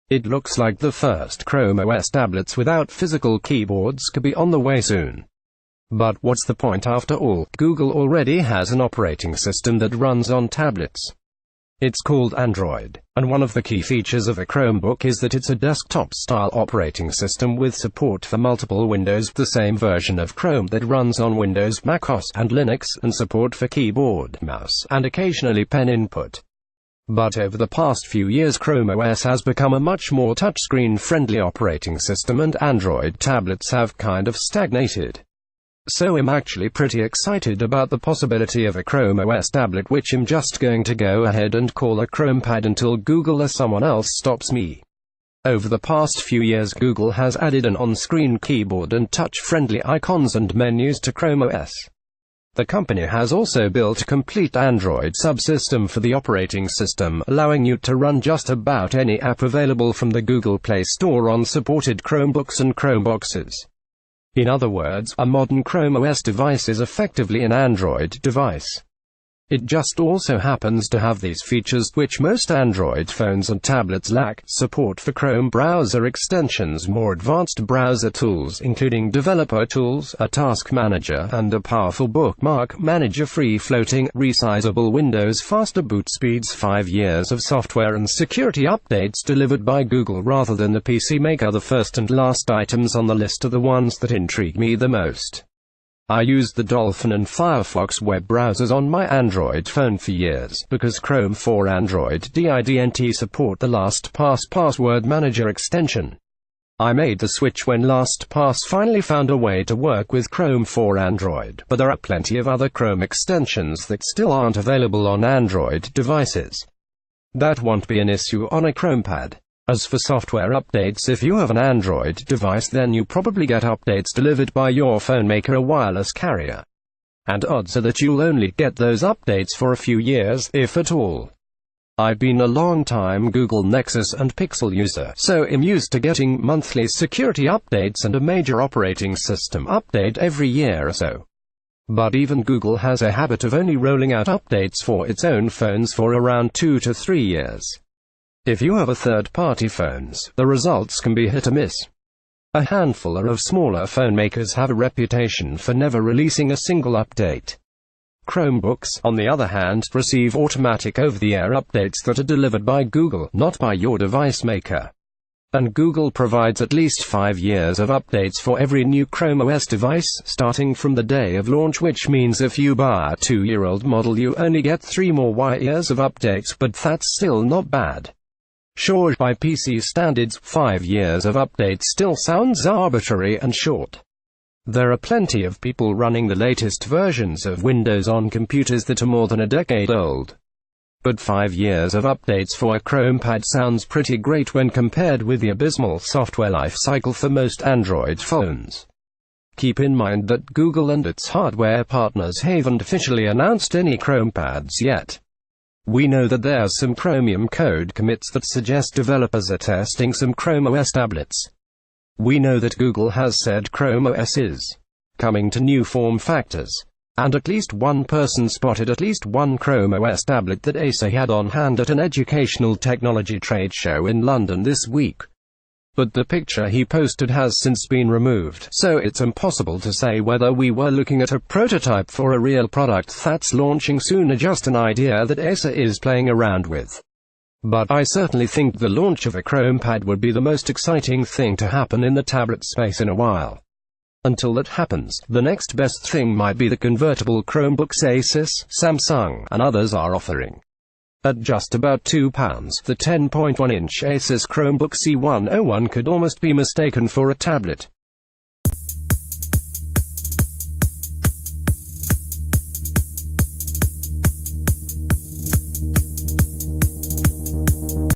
It looks like the first Chrome OS tablets without physical keyboards could be on the way soon. But what's the point after all? Google already has an operating system that runs on tablets. It's called Android, and one of the key features of a Chromebook is that it's a desktop-style operating system with support for multiple Windows, the same version of Chrome that runs on Windows, macOS, and Linux, and support for keyboard, mouse, and occasionally pen input. But over the past few years Chrome OS has become a much more touchscreen-friendly operating system and Android tablets have kind of stagnated. So I'm actually pretty excited about the possibility of a Chrome OS tablet, which I'm just going to go ahead and call a Chromepad until Google or someone else stops me. Over the past few years Google has added an on-screen keyboard and touch-friendly icons and menus to Chrome OS. The company has also built a complete Android subsystem for the operating system, allowing you to run just about any app available from the Google Play Store on supported Chromebooks and Chromeboxes. In other words, a modern Chrome OS device is effectively an Android device. It just also happens to have these features, which most Android phones and tablets lack: support for Chrome browser extensions, more advanced browser tools, including developer tools, a task manager, and a powerful bookmark manager, free-floating, resizable windows, faster boot speeds, 5 years of software and security updates delivered by Google rather than the PC Maker. The first and last items on the list are the ones that intrigue me the most. I used the Dolphin and Firefox web browsers on my Android phone for years, because Chrome for Android didn't support the LastPass password manager extension. I made the switch when LastPass finally found a way to work with Chrome for Android, but there are plenty of other Chrome extensions that still aren't available on Android devices. That won't be an issue on a Chromepad. As for software updates, if you have an Android device then you probably get updates delivered by your phone maker, a wireless carrier. And odds are that you'll only get those updates for a few years, if at all. I've been a long time Google Nexus and Pixel user, so I'm used to getting monthly security updates and a major operating system update every year or so. But even Google has a habit of only rolling out updates for its own phones for around 2 to 3 years. If you have a third-party phones, the results can be hit or miss. A handful of smaller phone makers have a reputation for never releasing a single update. Chromebooks, on the other hand, receive automatic over-the-air updates that are delivered by Google, not by your device maker. And Google provides at least 5 years of updates for every new Chrome OS device, starting from the day of launch, which means if you buy a 2-year-old model you only get 3 more years of updates, but that's still not bad. Sure, by PC standards, 5 years of updates still sounds arbitrary and short. There are plenty of people running the latest versions of Windows on computers that are more than a decade old. But 5 years of updates for a Chromepad sounds pretty great when compared with the abysmal software life cycle for most Android phones. Keep in mind that Google and its hardware partners haven't officially announced any Chromepads yet. We know that there's some Chromium code commits that suggest developers are testing some Chrome OS tablets. We know that Google has said Chrome OS is coming to new form factors. And at least one person spotted at least one Chrome OS tablet that Acer had on hand at an educational technology trade show in London this week. But the picture he posted has since been removed, so it's impossible to say whether we were looking at a prototype for a real product that's launching soon or just an idea that Acer is playing around with. But I certainly think the launch of a Chromepad would be the most exciting thing to happen in the tablet space in a while. Until that happens, the next best thing might be the convertible Chromebooks Asus, Samsung, and others are offering. At just about £2, the 10.1-inch Asus Chromebook C101 could almost be mistaken for a tablet.